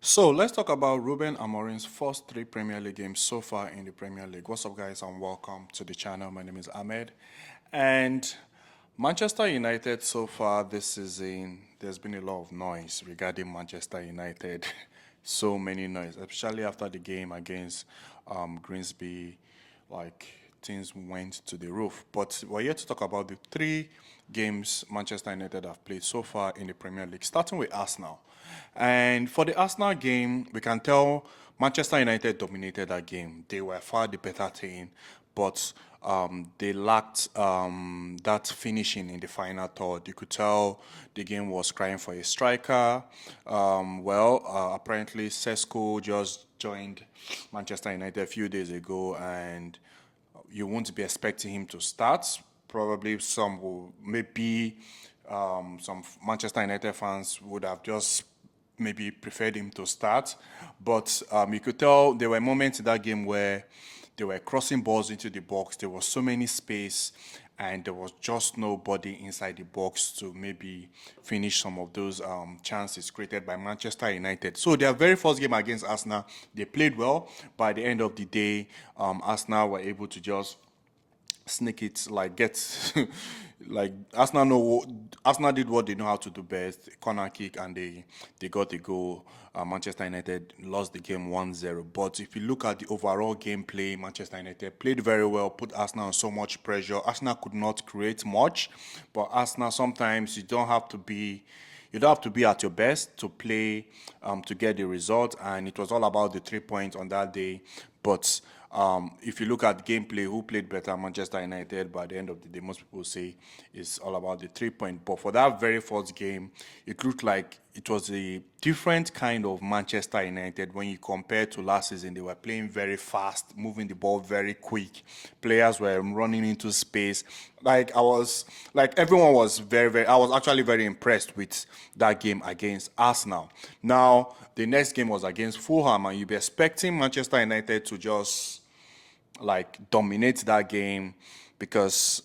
So let's talk about Rúben Amorim's first three Premier League games so far in the Premier League. What's up, guys, and welcome to the channel. My name is Ahmed. And Manchester United so far this season, there's been a lot of noise regarding Manchester United. So many noise, especially after the game against Grimsby. Like, things went to the roof. But we're here to talk about the three games Manchester United have played so far in the Premier League, starting with Arsenal. And for the Arsenal game, we can tell Manchester United dominated that game. They were far the better team, but they lacked that finishing in the final third. You could tell the game was crying for a striker. Apparently, Sesko just joined Manchester United a few days ago, and you won't be expecting him to start. Probably some will, maybe some Manchester United fans would have just maybe preferred him to start. But you could tell there were moments in that game where they were crossing balls into the box. There was so many space, and there was just nobody inside the box to maybe finish some of those chances created by Manchester United. So their very first game against Arsenal, they played well. By the end of the day, Arsenal were able to just sneak it, like get like Arsenal did what they know how to do best, corner kick, and they got the goal. Manchester United lost the game 1-0. But if you look at the overall gameplay, Manchester United played very well, put Arsenal on so much pressure. Arsenal could not create much, but Arsenal, sometimes you don't have to be at your best to play to get the result, and it was all about the 3 points on that day. But if you look at gameplay, who played better? Manchester United. By the end of the day, most people say it's all about the 3 point. But for that very first game, it looked like it was a different kind of Manchester United when you compare to last season. They were playing very fast, moving the ball very quick. Players were running into space. Everyone was I was actually very impressed with that game against Arsenal. Now, the next game was against Fulham, and you'd be expecting Manchester United to just dominate that game because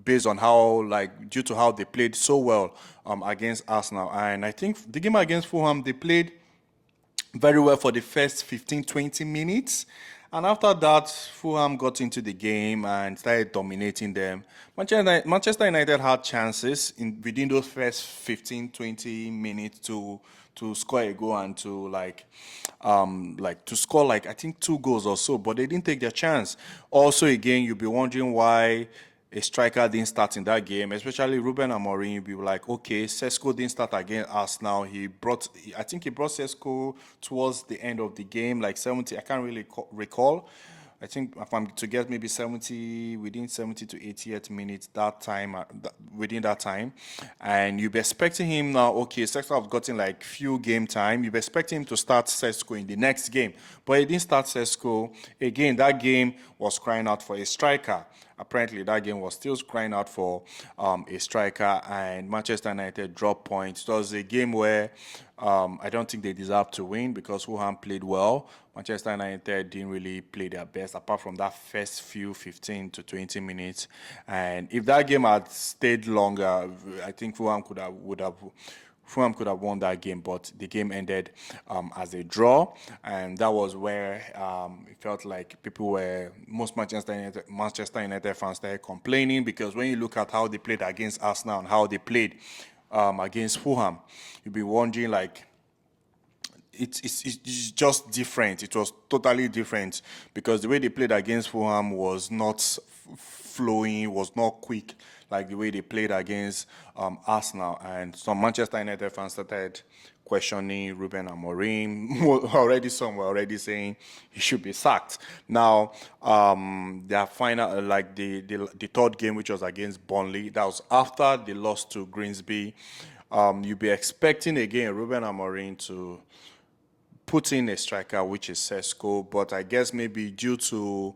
based on how due to how they played so well against Arsenal. And I think the game against Fulham, they played very well for the first 15-20 minutes. And after that, Fulham got into the game and started dominating them. Manchester United had chances within those first 15-20 minutes to score a goal and to score I think 2 goals or so, but they didn't take their chance. Also, again, you'll be wondering why a striker didn't start in that game, especially Rúben Amorim. You'll be like, okay, Sesko didn't start against Arsenal. I think he brought Sesko towards the end of the game, like 70. I can't really recall. I think if I'm to get maybe 70, within 70 to 88 minutes that time, within that time. And you'll be expecting him now, okay, Sesko have gotten few game time. You'll be expecting him to start Sesko in the next game. But he didn't start Sesko. Again, that game was crying out for a striker. Apparently, that game was still crying out for a striker, and Manchester United dropped points. It was a game where I don't think they deserved to win because Fulham played well. Manchester United didn't really play their best apart from that first few 15 to 20 minutes. And if that game had stayed longer, I think Fulham could have won that game, but the game ended as a draw, and that was where it felt like most Manchester United fans started complaining, because when you look at how they played against Arsenal and how they played against Fulham, you'd be wondering it's just different. It was totally different because the way they played against Fulham was not flowing, was not quick like the way they played against Arsenal. And some Manchester United fans started questioning Rúben Amorim. Some were already saying he should be sacked. Now, their final, the third game, which was against Burnley, that was after they lost to Grimsby. You'll be expecting again Rúben Amorim to put in a striker, which is Sesko, but I guess maybe due to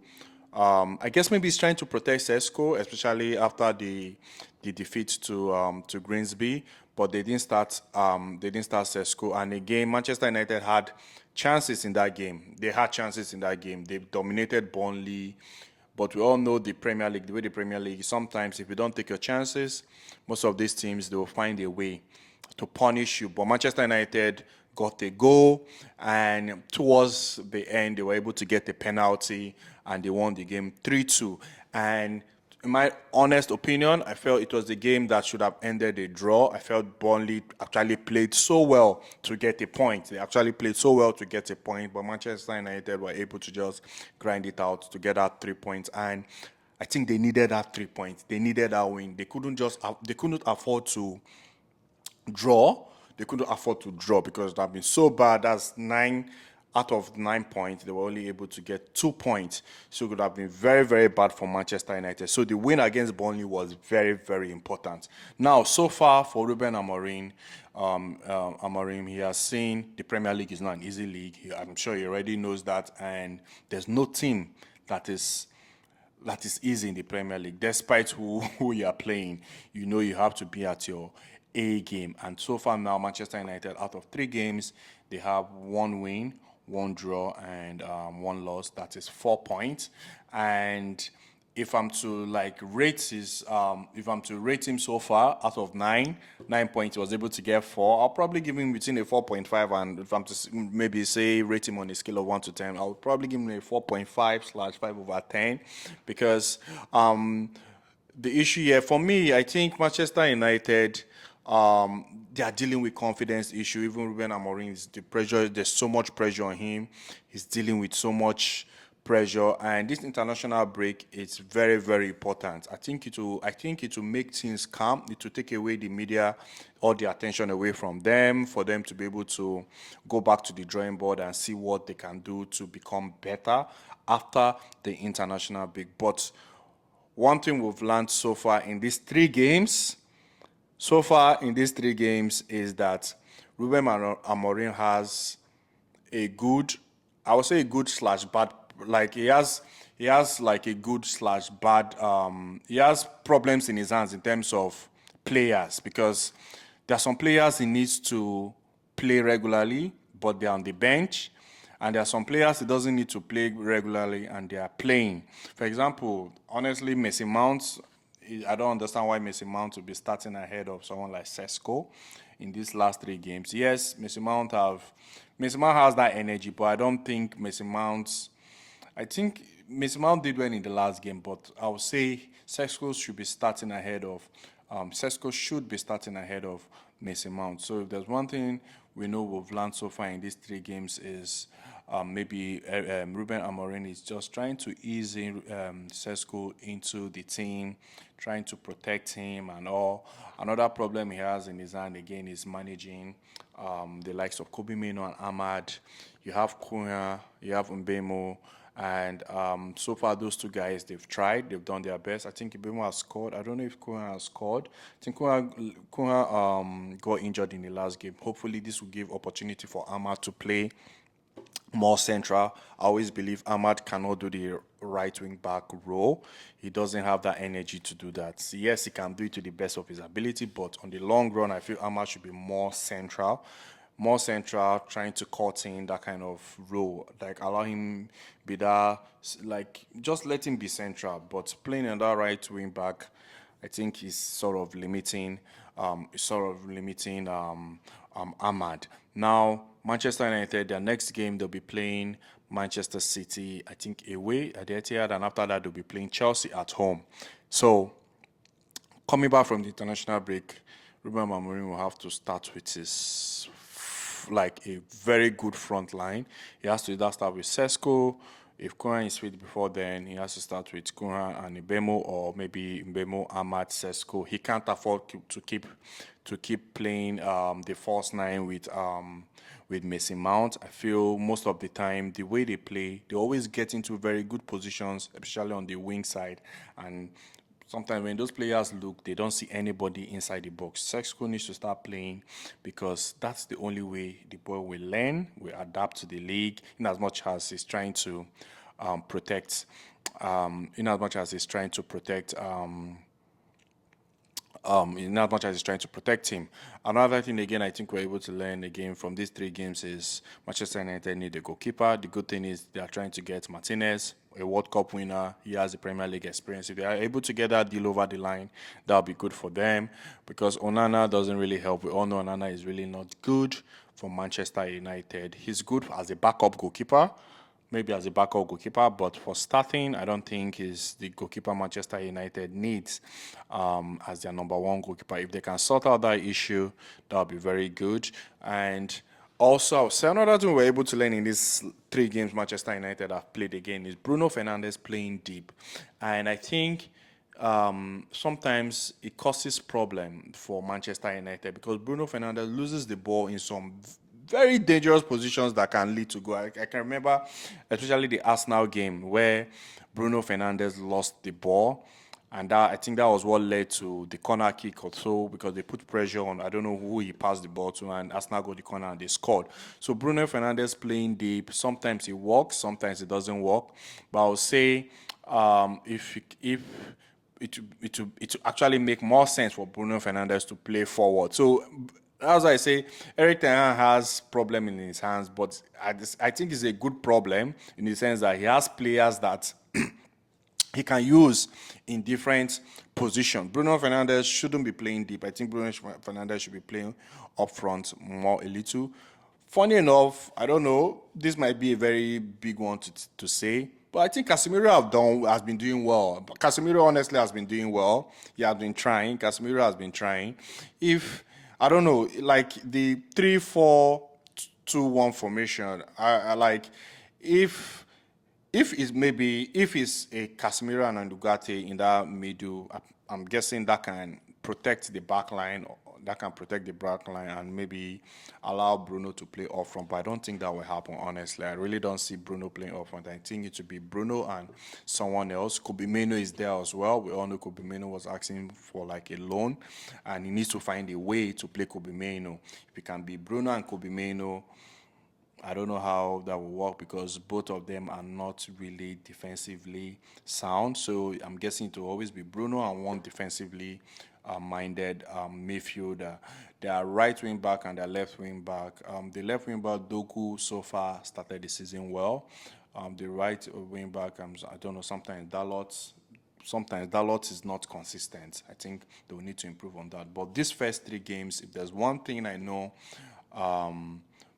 he's trying to protect Sesko, especially after the defeat to Grimsby. But they didn't start Sesko. And again, Manchester United had chances in that game. They dominated Burnley. But we all know the Premier League, the way the Premier League is, sometimes if you don't take your chances, most of these teams, they will find a way to punish you. But Manchester United got a goal, and towards the end, they were able to get a penalty, and they won the game 3-2. And in my honest opinion, I felt it was the game that should have ended a draw. I felt Burnley actually played so well to get a point. They actually played so well to get a point, but Manchester United were able to just grind it out to get that 3 points. And I think they needed that 3 points. They needed that win. They couldn't afford to draw. They couldn't afford to draw because that been so bad. That's 9 out of 9 points. They were only able to get 2 points. So it could have been very, very bad for Manchester United. So the win against Burnley was very, very important. Now, so far for Rúben Amorim, he has seen the Premier League is not an easy league. I'm sure he already knows that. And there's no team that is easy in the Premier League. Despite who you are playing, you know you have to be at your A game. And so far now, Manchester United, out of 3 games, they have 1 win, 1 draw, and 1 loss. That is 4 points. And if I'm to rate him so far out of 9 points, he was able to get 4. I'll probably give him between a 4.5, and if I'm to maybe say rate him on a scale of 1 to 10, I'll probably give him a 4.5/5/10, because the issue here for me, I think Manchester United, they are dealing with confidence issue. Even Rúben Amorim, the pressure. There's so much pressure on him. He's dealing with so much pressure, and this international break is very, very important. I think it will make things calm. It will take away the media, all the attention away from them, for them to be able to go back to the drawing board and see what they can do to become better after the international break. But one thing we've learned so far in these 3 games is that Rúben Amorim has a good, I would say a good slash bad, like he has like a good slash bad, he has problems in his hands in terms of players, because there are some players he needs to play regularly, but they're on the bench. And there are some players he doesn't need to play regularly, and they are playing. For example, honestly, Mason Mount, I don't understand why Mason Mount will be starting ahead of someone like Sesko in these last 3 games. Yes, Mason Mount has that energy, but I don't think I think Mason Mount did well in the last game, but I would say Sesko should be starting ahead of Mason Mount. So if there's one thing we know we've learned so far in these 3 games is maybe Rúben Amorim is just trying to ease Sesko into the team, trying to protect him and all. Another problem he has in his hand again is managing the likes of Kobe Mino and Ahmad. You have Cunha, you have Mbemo, and so far those 2 guys, they've done their best. I think Mbemo has scored. I don't know if Cunha has scored. I think Cunha got injured in the last game. Hopefully this will give opportunity for Ahmad to play more central. I always believe Ahmad cannot do the right wing back role. He doesn't have that energy to do that. Yes, he can do it to the best of his ability, but on the long run, I feel Ahmad should be more central, trying to cut in that kind of role. Like allow him be that, like just let him be central, but playing on that right wing back, I think is sort of limiting Ahmad. Now, Manchester United, their next game, they'll be playing Manchester City, I think, away at the Etihad, and after that, they'll be playing Chelsea at home. So, coming back from the international break, Rúben Amorim will have to start with his, like, a very good front line. He has to either start with Sesko. If Cunha is fit before then, he has to start with Cunha and Mbemo, or maybe Mbemo, Ahmad, Sesko. He can't afford to keep playing the false 9 with Mason Mount. I feel most of the time, the way they play, they always get into very good positions, especially on the wing side. And sometimes when those players look, they don't see anybody inside the box. Sesko needs to start playing, because that's the only way the boy will learn, will adapt to the league, in as much as he's trying to protect. In as much as he's trying to protect. In as much as he's trying to protect him. Another thing, again, I think we're able to learn again from these 3 games is Manchester United need a goalkeeper. The good thing is they are trying to get Martinez, a World Cup winner. He has the Premier League experience. If they are able to get that deal over the line, that'll be good for them, because Onana doesn't really help. We all know Onana is really not good, for Manchester United. He's good as a backup goalkeeper, maybe as a backup goalkeeper, but for starting, I don't think he's the goalkeeper Manchester United needs as their number one goalkeeper. If they can sort out that issue, that would be very good. And also, I'll say another thing we're able to learn in these 3 games Manchester United have played again is Bruno Fernandes playing deep. And I think sometimes it causes problem for Manchester United because Bruno Fernandes loses the ball in some very dangerous positions that can lead to goal. I can remember, especially the Arsenal game where Bruno Fernandes lost the ball, and that I think that was what led to the corner kick or so because they put pressure on. I don't know who he passed the ball to, and Arsenal got the corner and they scored. So Bruno Fernandes playing deep. Sometimes it works, sometimes it doesn't work. But I would say if it actually make more sense for Bruno Fernandes to play forward. So as I say, Eric Ten Hag has problem in his hands, but I think it's a good problem in the sense that he has players that he can use in different positions. Bruno Fernandes shouldn't be playing deep. I think Bruno Fernandes should be playing up front more a little. Funny enough, I don't know. This might be a very big one to say, but I think Casemiro has been doing well. Casemiro honestly has been doing well. He has been trying. Casemiro has been trying. If I don't know, like the 3-4-2-1 formation, I like if if it's a Casemiro and Ndugate in that middle, I'm guessing that can protect the back line, that can protect the back line and maybe allow Bruno to play off front. But I don't think that will happen, honestly. I really don't see Bruno playing off front. I think it should be Bruno and someone else. Kobe Meno is there as well. We all know Kobe Meno was asking for like a loan, and he needs to find a way to play Kobe Meno. If it can be Bruno and Kobe Meno, I don't know how that will work because both of them are not really defensively sound. So I'm guessing it will always be Bruno and one defensively minded midfielder. Their right wing back and their left wing back. The left wing back, Doku, so far started the season well. The right wing back, I don't know, sometimes Dalot is not consistent. I think they will need to improve on that. But these first 3 games, if there's one thing I know,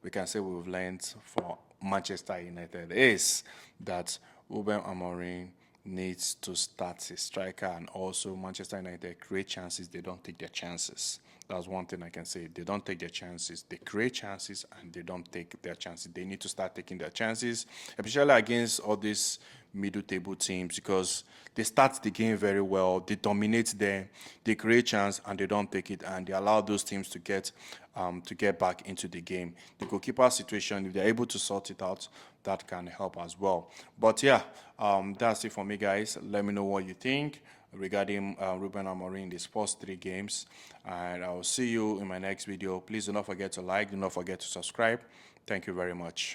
we can say we've learned for Manchester United is that Rúben Amorim needs to start his striker, and also Manchester United create chances, they don't take their chances. That's one thing I can say. They don't take their chances. They create chances and they don't take their chances. They need to start taking their chances, especially against all these middle table teams because they start the game very well. They dominate them. They create chance and they don't take it, and they allow those teams to get back into the game. The goalkeeper situation, if they're able to sort it out, that can help as well. But yeah, that's it for me, guys. Let me know what you think regarding Rúben Amorim in these first 3 games, and I'll see you in my next video. Please do not forget to like, do not forget to subscribe. Thank you very much.